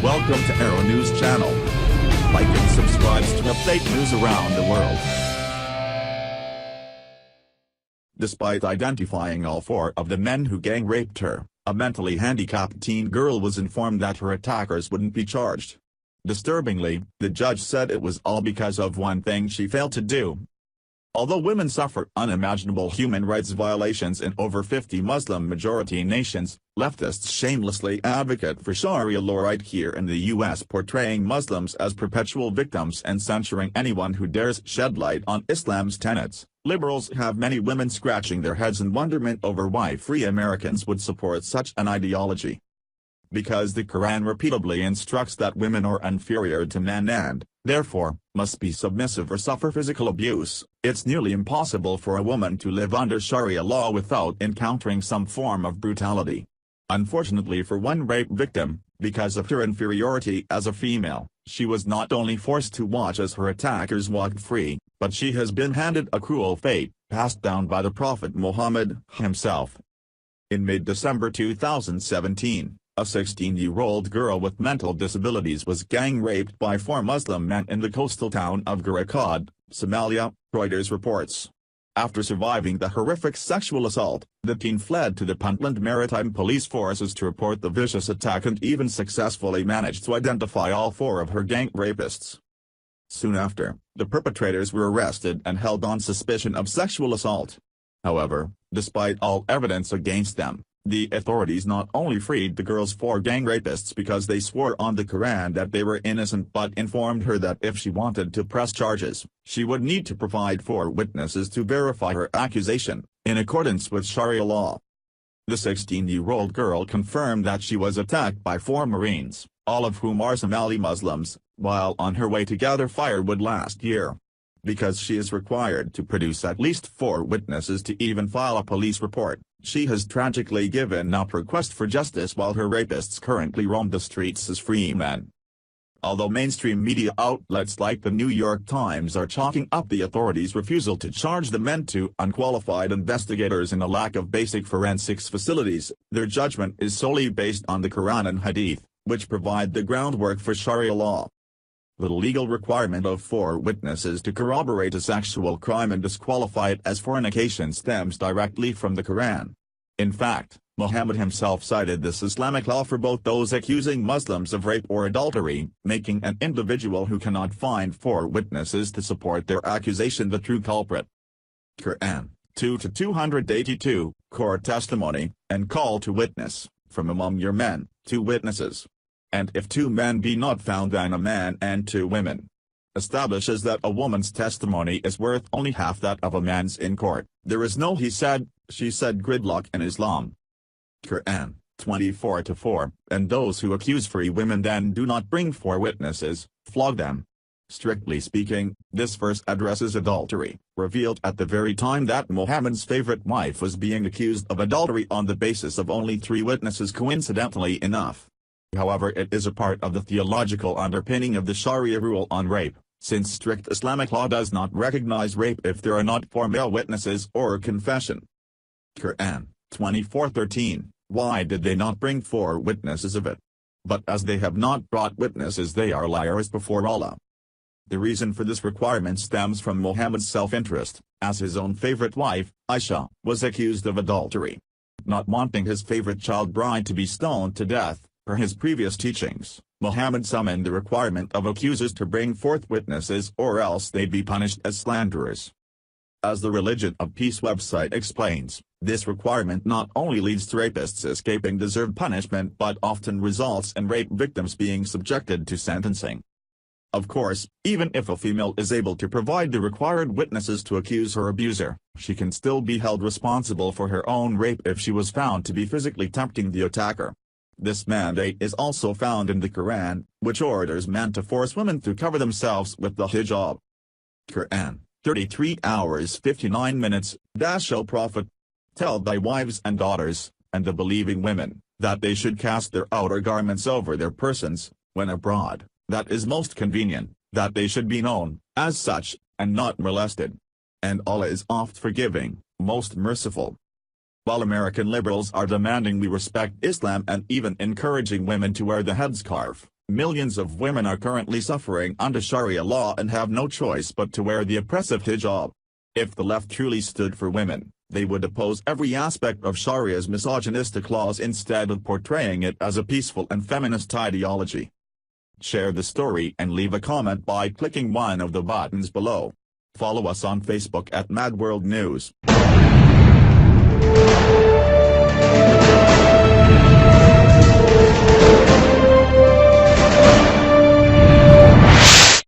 Welcome to Arrow News Channel. Like and subscribe to update news around the world. Despite identifying all four of the men who gang raped her, a mentally handicapped teen girl was informed that her attackers wouldn't be charged. Disturbingly, the judge said it was all because of one thing she failed to do. Although women suffer unimaginable human rights violations in over 50 Muslim-majority nations, leftists shamelessly advocate for Sharia law right here in the U.S., portraying Muslims as perpetual victims and censuring anyone who dares shed light on Islam's tenets. Liberals have many women scratching their heads in wonderment over why free Americans would support such an ideology. Because the Quran repeatedly instructs that women are inferior to men and, therefore, must be submissive or suffer physical abuse, it's nearly impossible for a woman to live under Sharia law without encountering some form of brutality. Unfortunately for one rape victim, because of her inferiority as a female, she was not only forced to watch as her attackers walked free, but she has been handed a cruel fate, passed down by the Prophet Muhammad himself. In mid-December 2017, a 16-year-old girl with mental disabilities was gang-raped by 4 Muslim men in the coastal town of Gurikad, Somalia, Reuters reports. After surviving the horrific sexual assault, the teen fled to the Puntland Maritime Police Forces to report the vicious attack and even successfully managed to identify all 4 of her gang rapists. Soon after, the perpetrators were arrested and held on suspicion of sexual assault. However, despite all evidence against them, the authorities not only freed the girl's 4 gang rapists because they swore on the Quran that they were innocent but informed her that if she wanted to press charges, she would need to provide 4 witnesses to verify her accusation, in accordance with Sharia law. The 16-year-old girl confirmed that she was attacked by 4 Marines, all of whom are Somali Muslims, while on her way to gather firewood last year. Because she is required to produce at least 4 witnesses to even file a police report, she has tragically given up her quest for justice while her rapists currently roam the streets as free men. Although mainstream media outlets like the New York Times are chalking up the authorities' refusal to charge the men to unqualified investigators and a lack of basic forensics facilities, their judgment is solely based on the Quran and Hadith, which provide the groundwork for Sharia law. The legal requirement of 4 witnesses to corroborate a sexual crime and disqualify it as fornication stems directly from the Quran. In fact, Muhammad himself cited this Islamic law for both those accusing Muslims of rape or adultery, making an individual who cannot find 4 witnesses to support their accusation the true culprit. Quran 2-282, Core testimony, and call to witness, from among your men, 2 witnesses. And if 2 men be not found, then a man and 2 women. Establishes that a woman's testimony is worth only half that of a man's in court. There is no he said, she said gridlock in Islam. Quran 24-4, and those who accuse free women then do not bring 4 witnesses, flog them. Strictly speaking, this verse addresses adultery, revealed at the very time that Muhammad's favorite wife was being accused of adultery on the basis of only 3 witnesses, coincidentally enough. However, it is a part of the theological underpinning of the Sharia rule on rape, since strict Islamic law does not recognize rape if there are not 4 male witnesses or confession. Quran 24:13, why did they not bring 4 witnesses of it? But as they have not brought witnesses, they are liars before Allah. The reason for this requirement stems from Muhammad's self-interest, as his own favorite wife, Aisha, was accused of adultery. Not wanting his favorite child bride to be stoned to death, per his previous teachings, Muhammad summoned the requirement of accusers to bring forth witnesses or else they'd be punished as slanderers. As the Religion of Peace website explains, this requirement not only leads to rapists escaping deserved punishment but often results in rape victims being subjected to sentencing. Of course, even if a female is able to provide the required witnesses to accuse her abuser, she can still be held responsible for her own rape if she was found to be physically tempting the attacker. This mandate is also found in the Quran, which orders men to force women to cover themselves with the hijab. Quran 33 hours 59 minutes, O Prophet, tell thy wives and daughters, and the believing women, that they should cast their outer garments over their persons, when abroad, that is most convenient, that they should be known, as such, and not molested. And Allah is oft forgiving, most merciful. While American liberals are demanding we respect Islam and even encouraging women to wear the headscarf, Millions of women are currently suffering under Sharia law and have no choice but to wear the oppressive hijab. If the left truly stood for women, they would oppose every aspect of Sharia's misogynistic laws instead of portraying it as a peaceful and feminist ideology. Share the story and leave a comment by clicking one of the buttons below. Follow us on Facebook at Mad World News.